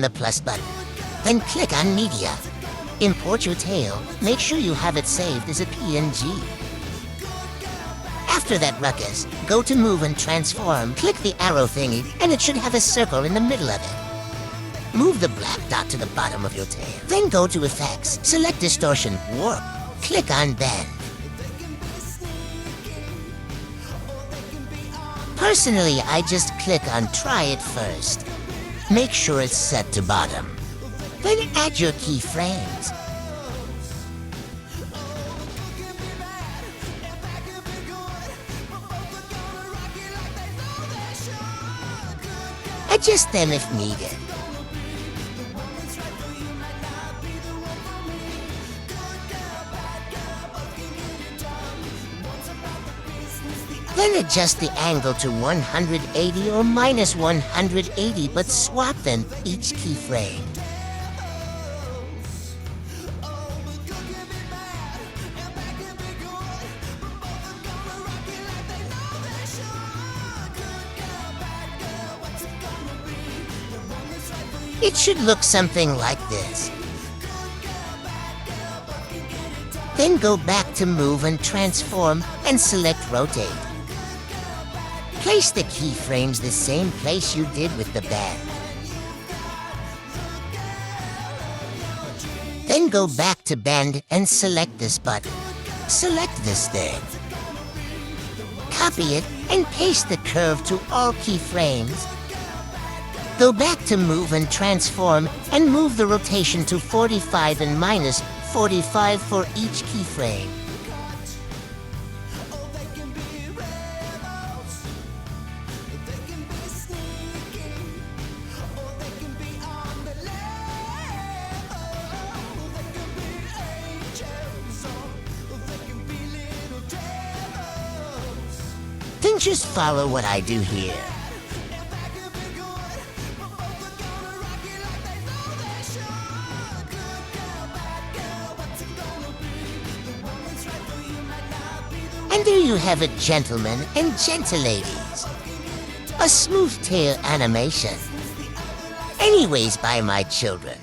on the plus button. Then click on Media. Import your tail. Make sure you have it saved as a PNG. After that ruckus, go to Move and Transform. Click the arrow thingy, and it should have a circle in the middle of it. Move the black dot to the bottom of your tail. Then go to Effects. Select Distortion, Warp. Click on Bend. Personally, I just click on Try It first. Make sure it's set to bottom. Then add your keyframes. Adjust them if needed. Then adjust the angle to 180 or minus 180, but swap them each keyframe. It should look something like this. Then go back to Move and Transform and select Rotate. Place the keyframes the same place you did with the band. Then go back to Bend and select this button. Select this thing. Copy it and paste the curve to all keyframes. Go back to Move and Transform and move the rotation to 45 and minus 45 for each keyframe. Then just follow what I do here. And there you have it, gentlemen and gentleladies. A smooth tail animation. Anyways, by my children,